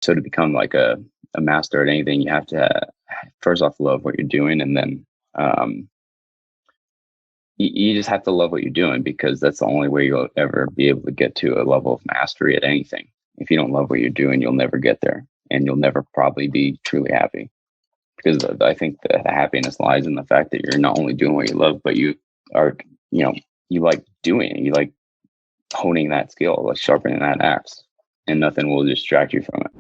So to become like a master at anything, you have to first off love what you're doing, and then you just have to love what you're doing, because that's the only way you'll ever be able to get to a level of mastery at anything. If you don't love what you're doing, you'll never get there, and you'll never probably be truly happy. Because I think the happiness lies in the fact that you're not only doing what you love, but you are, you like doing it. You like honing that skill, like sharpening that axe, and nothing will distract you from it.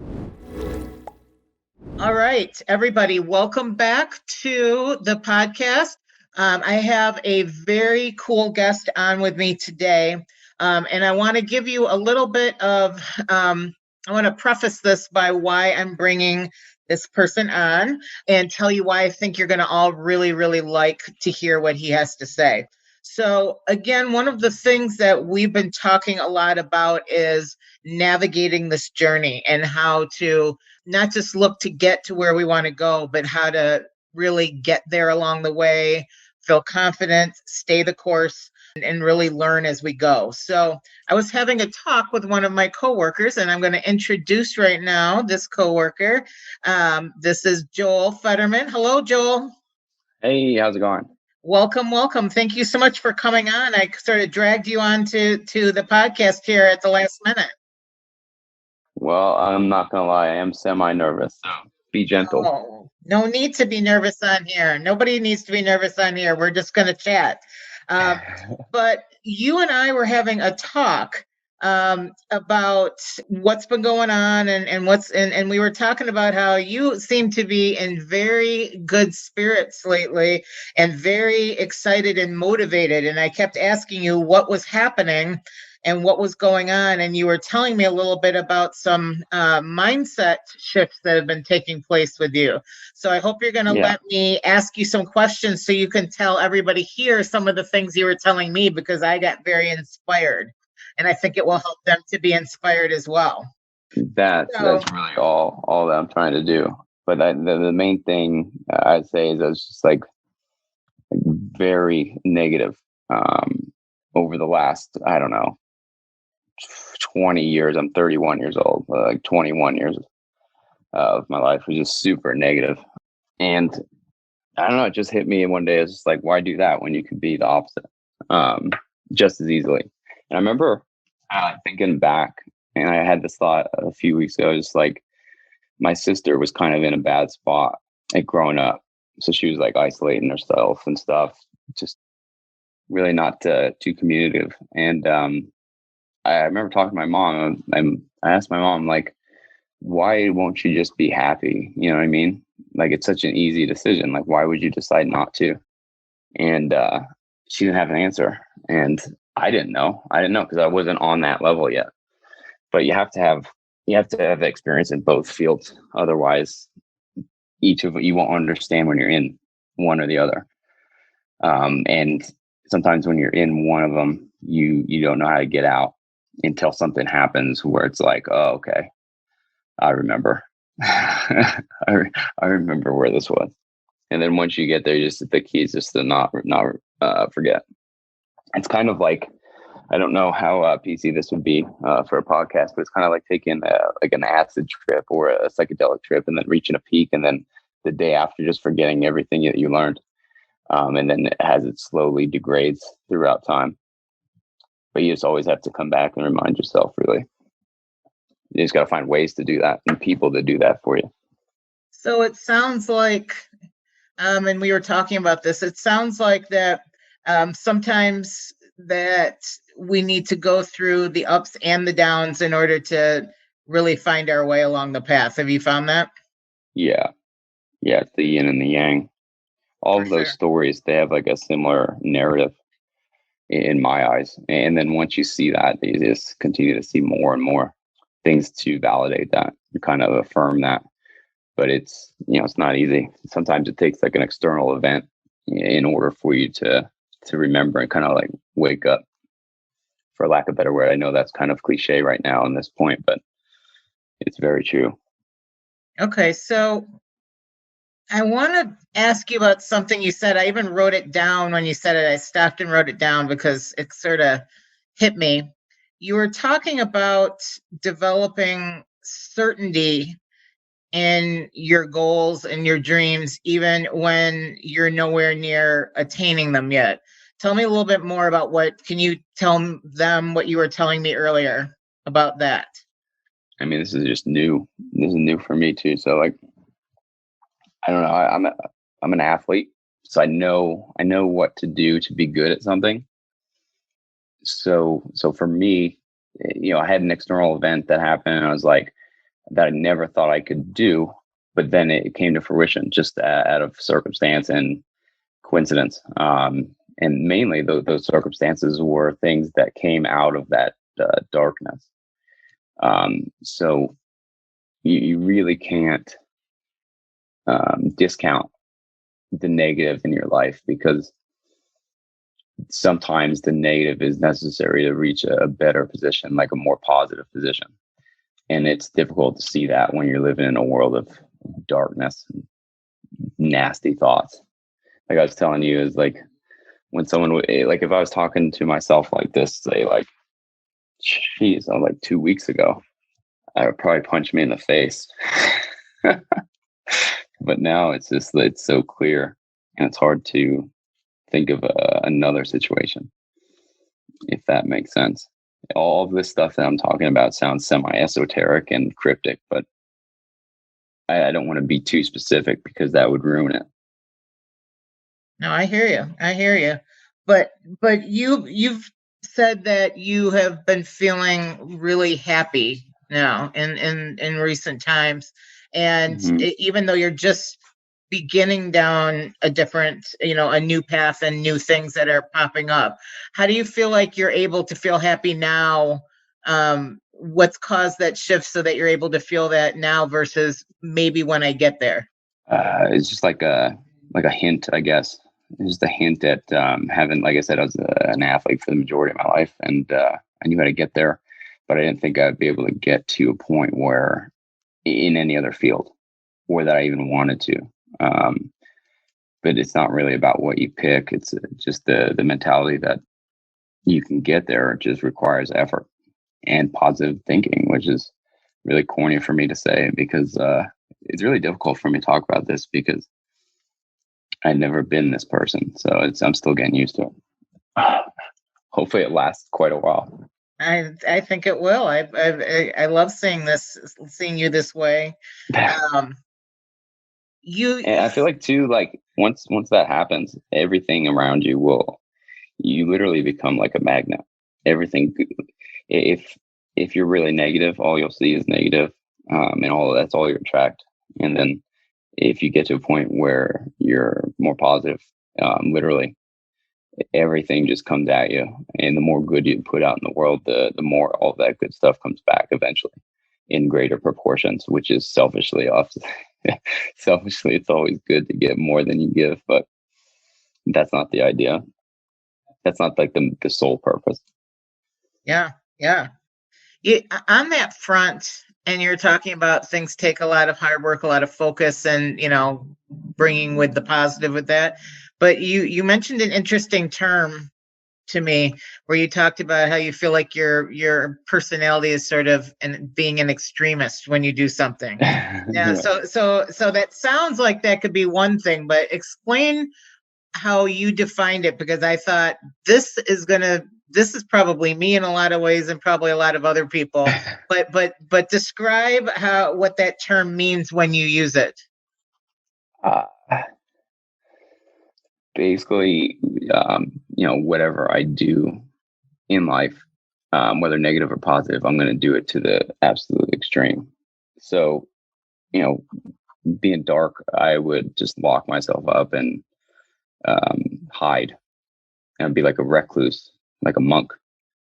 All right, everybody, welcome back to the podcast. I have a very cool guest on with me today, and I want to give you a little bit of, I want to preface this by why I'm bringing this person on and tell you why I think you're going to all really, really like to hear what he has to say. So again, one of the things that we've been talking a lot about is navigating this journey and how to not just look to get to where we want to go, but how to really get there along the way, feel confident, stay the course, and really learn as we go. So I was having a talk with one of my coworkers, and I'm going to introduce right now this coworker. This is Joel Fetterman. Hello, Joel. Hey, how's it going? Welcome, welcome. Thank you so much for coming on. I sort of dragged you on to the podcast here at the last minute. Well, I'm not going to lie. I am semi-nervous, so be gentle. Oh, no need to be nervous on here. Nobody needs to be nervous on here. We're just going to chat. But you and I were having a talk about what's been going on and we were talking about how you seem to be in very good spirits lately and very excited and motivated. And I kept asking you what was happening and what was going on. And you were telling me a little bit about some mindset shifts that have been taking place with you. So I hope you're going to let me ask you some questions so you can tell everybody here some of the things you were telling me, because I got very inspired. And I think it will help them to be inspired as well. That's really all that I'm trying to do. But the main thing I'd say is I was just like very negative over the last, I don't know, 20 years. I'm 31 years old. Like 21 years of my life was just super negative. And I don't know, it just hit me one day. It's just like, why do that when you could be the opposite just as easily? And I remember thinking back, and I had this thought a few weeks ago, just like my sister was kind of in a bad spot like growing up. So she was like isolating herself and stuff, just really not too communicative. And I remember talking to my mom. I asked my mom, like, why won't you just be happy? You know what I mean? Like, it's such an easy decision. Like, why would you decide not to? And she didn't have an answer. And I didn't know because I wasn't on that level yet. But you have to have experience in both fields. Otherwise, you won't understand when you're in one or the other. And sometimes when you're in one of them, you don't know how to get out until something happens where it's like, oh, okay, I remember. I remember where this was. And then once you get there, the key is just to not forget. It's kind of like, I don't know how PC this would be for a podcast, but it's kind of like taking like an acid trip or a psychedelic trip and then reaching a peak, and then the day after just forgetting everything that you learned. And then it slowly degrades throughout time. But you just always have to come back and remind yourself, really. You just got to find ways to do that and people to do that for you. So it sounds like, and we were talking about this, it sounds like that sometimes that we need to go through the ups and the downs in order to really find our way along the path. Have you found that? Yeah. It's the yin and the yang. All of those stories, they have like a similar narrative in my eyes. And then once you see that, you just continue to see more and more things to validate that, to kind of affirm that. But it's not easy. Sometimes it takes like an external event in order for you to remember and kind of like wake up, for lack of a better word. I know that's kind of cliche right now in this point, but it's very true. Okay, so I want to ask you about something you said. I even wrote it down when you said it. I stopped and wrote it down because it sort of hit me. You were talking about developing certainty in your goals and your dreams, even when you're nowhere near attaining them yet. Tell me a little bit more about can you tell them what you were telling me earlier about that? I mean, this is just new. This is new for me too. So like, I don't know. I'm an athlete, so I know what to do to be good at something. So for me, I had an external event that happened, and I was like, that I never thought I could do, but then it came to fruition just out of circumstance and coincidence. And mainly those circumstances were things that came out of that darkness. So you really can't discount the negative in your life, because sometimes the negative is necessary to reach a better position, like a more positive position. And it's difficult to see that when you're living in a world of darkness and nasty thoughts. Like I was telling you, is like when someone would, like if I was talking to myself like this, say like, geez, I'm like 2 weeks ago, I would probably punch me in the face. But now it's so clear, and it's hard to think of another situation, if that makes sense. All of this stuff that I'm talking about sounds semi-esoteric and cryptic, but I don't want to be too specific because that would ruin it. No, I hear you. I hear you. But you've said that you have been feeling really happy now in recent times, and even though you're just beginning down a different, a new path and new things that are popping up, how do you feel like you're able to feel happy now? What's caused that shift so that you're able to feel that now versus maybe when I get there? It's just like a hint, I guess. It's just a hint at having, like I said, I was an athlete for the majority of my life, and I knew how to get there, but I didn't think I'd be able to get to a point where, in any other field, or that I even wanted to. But it's not really about what you pick. It's just the mentality that you can get there. It just requires effort and positive thinking, which is really corny for me to say, because it's really difficult for me to talk about this because I've never been this person. So I'm still getting used to it. Hopefully it lasts quite a while. I think it will. I love seeing you this way. And I feel like too, like once that happens, everything around you literally become like a magnet. Everything, if you're really negative, all you'll see is negative, and that's all you attract. And then if you get to a point where you're more positive, literally everything just comes at you, and the more good you put out in the world, the more all that good stuff comes back eventually in greater proportions, which is selfishly selfishly, it's always good to get more than you give, but that's not the idea. That's not like the sole purpose. Yeah. On that front, and you're talking about things take a lot of hard work, a lot of focus, and bringing with the positive with that. But you mentioned an interesting term to me where you talked about how you feel like your personality is sort of being an extremist when you do something. Yeah. So that sounds like that could be one thing, but explain how you defined it, because I thought this is probably me in a lot of ways and probably a lot of other people, but describe what that term means when you use it. Basically, whatever I do in life, whether negative or positive, I'm going to do it to the absolute extreme. So, being dark, I would just lock myself up and hide and be like a recluse, like a monk,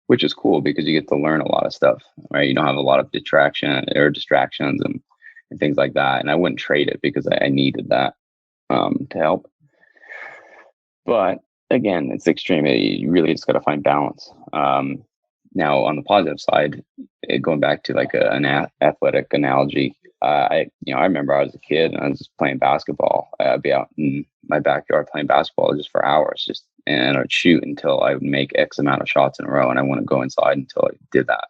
which is cool because you get to learn a lot of stuff, right? You don't have a lot of distractions and things like that. And I wouldn't trade it because I needed that to help. But again, it's extreme. You really just got to find balance. Now, on the positive side, going back to like an athletic analogy, I remember I was a kid and I was just playing basketball. I'd be out in my backyard playing basketball just for hours, and I'd shoot until I would make X amount of shots in a row, and I wouldn't go inside until I did that.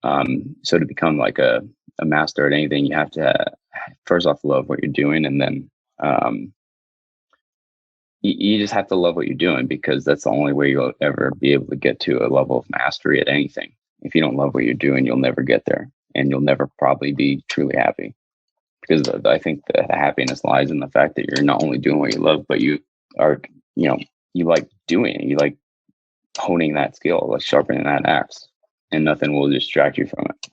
So to become like a master at anything, you have to first off love what you're doing, and then you just have to love what you're doing, because that's the only way you'll ever be able to get to a level of mastery at anything. If you don't love what you're doing, you'll never get there, and you'll never probably be truly happy. Because I think that the happiness lies in the fact that you're not only doing what you love, but you are, you like doing it. You like honing that skill, like sharpening that axe, and nothing will distract you from it.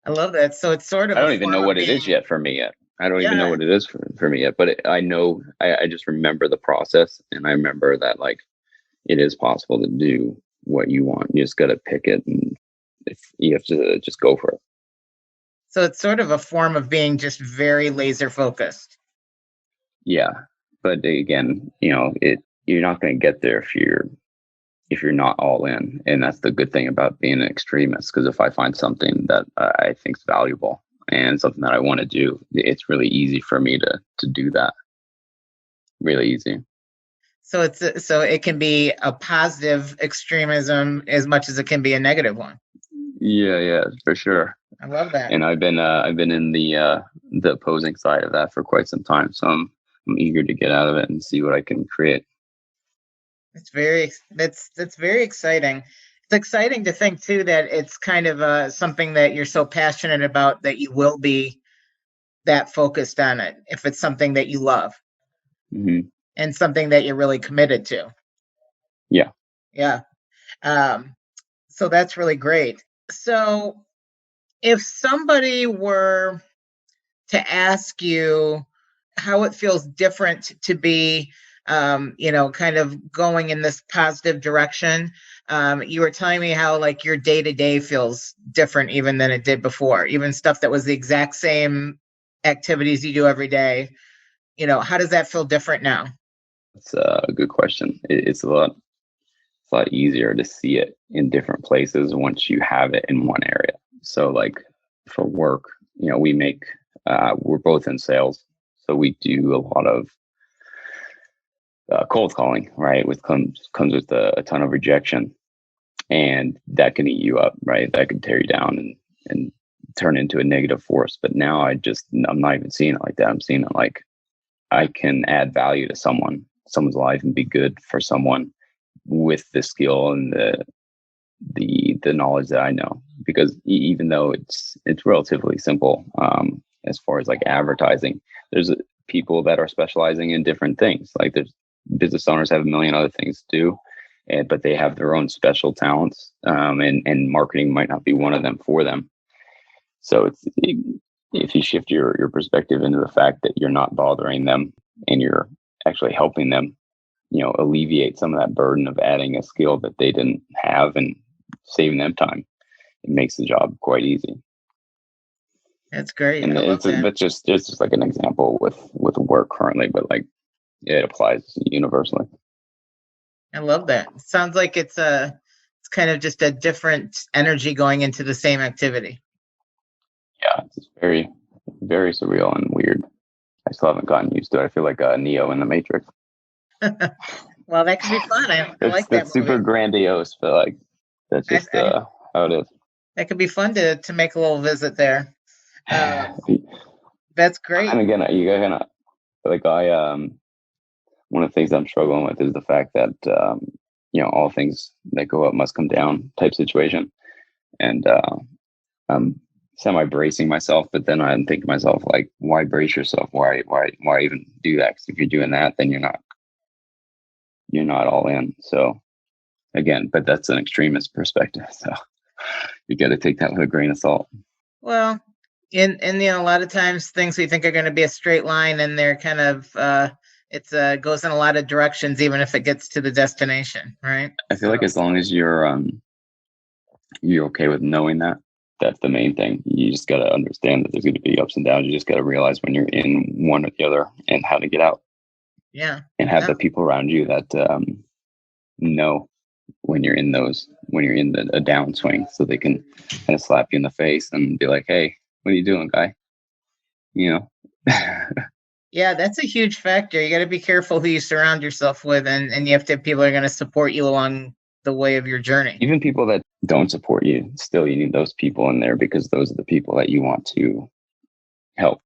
I love that. So it's sort of I a don't even know form of what it being, is yet for me yet. I don't even know yeah. what it is for me yet, but I know, I just remember the process, and I remember that like it is possible to do what you want. You just got to pick it, and you have to just go for it. So it's sort of a form of being just very laser focused. Yeah. But again, you're not going to get there if you're not all in. And that's the good thing about being an extremist, because if I find something that I think is valuable and something that I want to do, it's really easy for me to do that. Really easy. So it can be a positive extremism as much as it can be a negative one. Yeah, for sure. I love that. And I've been in the opposing side of that for quite some time. So I'm eager to get out of it and see what I can create. That's very exciting. It's exciting to think too that it's kind of something that you're so passionate about that you will be that focused on it if it's something that you love. Mm-hmm. And something that you're really committed to. Yeah. Yeah. So that's really great. So if somebody were to ask you how it feels different to be, kind of going in this positive direction, you were telling me how like your day to day feels different even than it did before, even stuff that was the exact same activities you do every day. How does that feel different now? It's a good question. It's a lot easier to see it in different places once you have it in one area. So like for work, we're both in sales, so we do a lot of cold calling, right? With comes with a ton of rejection, and that can eat you up, right? That can tear you down and turn into a negative force. But now I'm not even seeing it like that. I'm seeing it like I can add value to someone's life and be good for someone with the skill and the knowledge that I know. Because even though it's relatively simple, as far as like advertising, there's people that are specializing in different things. Like there's business owners have a million other things to do, but they have their own special talents, and marketing might not be one of them for them. So if you shift your perspective into the fact that you're not bothering them and you're actually helping them, alleviate some of that burden of adding a skill that they didn't have and saving them time, it makes the job quite easy. That's great. And I love that. that's just like an example with work currently, but like it applies universally. I love that. It sounds like it's kind of just a different energy going into the same activity. Yeah, it's very, very surreal and weird. I still haven't gotten used to it. I feel like Neo in the Matrix. Well, that could be fun. I like that That's super movie. grandiose, but like that's just how it is. That could be fun to make a little visit there. That's great. And again, you gotta like one of the things I'm struggling with is the fact that all things that go up must come down type situation, and I'm semi bracing myself, but then I'm thinking to myself like, why brace yourself? Why even do that? Because if you're doing that, then you're not all in. So again, but that's an extremist perspective, so you got to take that with a grain of salt. Well, and a lot of times things we think are going to be a straight line, and they're kind of it goes in a lot of directions, even if it gets to the destination, right? I feel like as long as you're okay with knowing that, that's the main thing. You just got to understand that there's going to be ups and downs. You just got to realize when you're in one or the other and how to get out. Yeah. And have the people around you that know when you're in a downswing, so they can kind of slap you in the face and be like, hey, what are you doing, guy? Yeah, that's a huge factor. You got to be careful who you surround yourself with, and you have to have people who are going to support you along the way of your journey. Even people that don't support you, still you need those people in there, because those are the people that you want to help.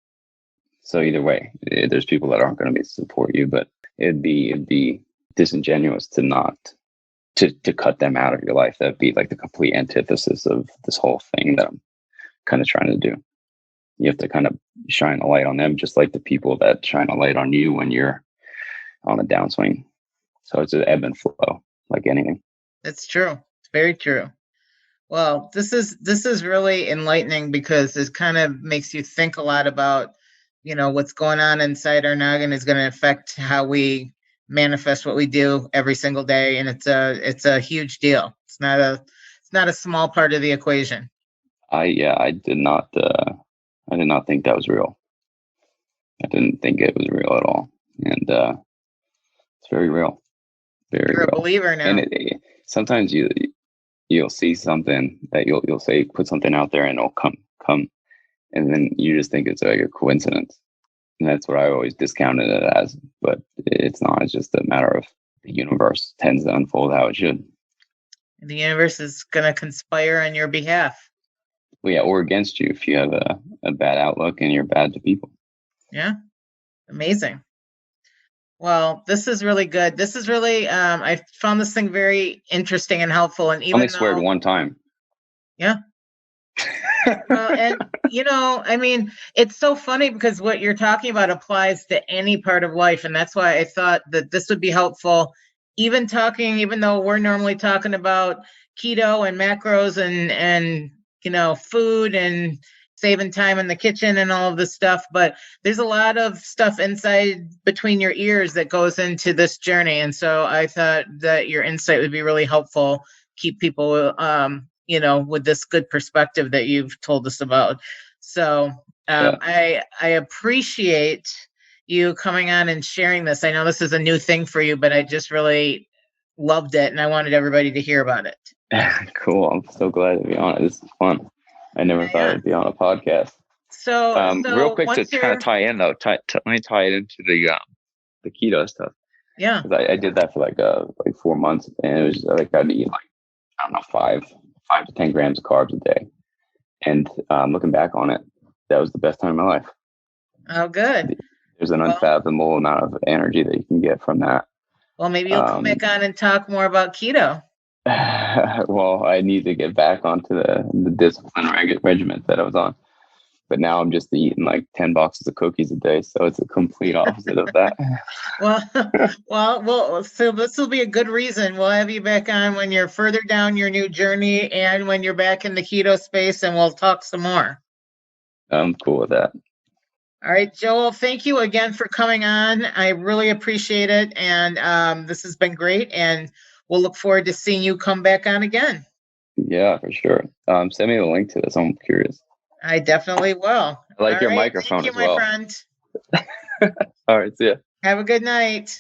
So either way, there's people that aren't going to support you, but it'd be disingenuous to not to cut them out of your life. That'd be like the complete antithesis of this whole thing that I'm kind of trying to do. You have to kind of shine a light on them, just like the people that shine a light on you when you're on a downswing. So it's an ebb and flow, like anything. It's true. It's very true. Well, this is really enlightening, because this kind of makes you think a lot about, what's going on inside our noggin is going to affect how we manifest what we do every single day, and it's a huge deal. It's not a small part of the equation. I did not think that was real. I didn't think it was real at all, and it's very real. Very You're real. A believer now. And sometimes you'll see something that you'll say, put something out there, and it'll come, and then you just think it's like a coincidence, and that's what I always discounted it as. But it's not. It's just a matter of the universe tends to unfold how it should. The universe is going to conspire on your behalf. Well, yeah, or against you if you have a bad outlook and you're bad to people. Yeah, amazing. Well, this is really good. This is really, I found this thing very interesting and helpful. And even only sweared one time. Yeah. And I mean, it's so funny, because what you're talking about applies to any part of life. And that's why I thought that this would be helpful. Even though we're normally talking about keto and macros and food and saving time in the kitchen and all of this stuff, but there's a lot of stuff inside between your ears that goes into this journey. And so I thought that your insight would be really helpful, keep people with this good perspective that you've told us about. So I appreciate you coming on and sharing this. I know this is a new thing for you, but I just really loved it, and I wanted everybody to hear about it. Cool. I'm so glad to be on it. This is fun. I never thought I'd be on a podcast. So real quick to kind of tie in though, let me tie it into the keto stuff. Yeah. I did that for like 4 months, and it was like I'd eat like, I don't know, 5 to 10 grams of carbs a day. And looking back on it, that was the best time of my life. Oh, good. There's an unfathomable amount of energy that you can get from that. Well, maybe you'll come back on and talk more about keto. Well, I need to get back onto the discipline regimen that I was on. But now I'm just eating like 10 boxes of cookies a day. So it's a complete opposite of that. Well, so this will be a good reason. We'll have you back on when you're further down your new journey and when you're back in the keto space, and we'll talk some more. I'm cool with that. All right, Joel, thank you again for coming on. I really appreciate it. And this has been great. And we'll look forward to seeing you come back on again. Yeah, for sure. Send me the link to this. I'm curious. I definitely will. I like your microphone as well. Thank you, my friend. All right, see ya. Have a good night.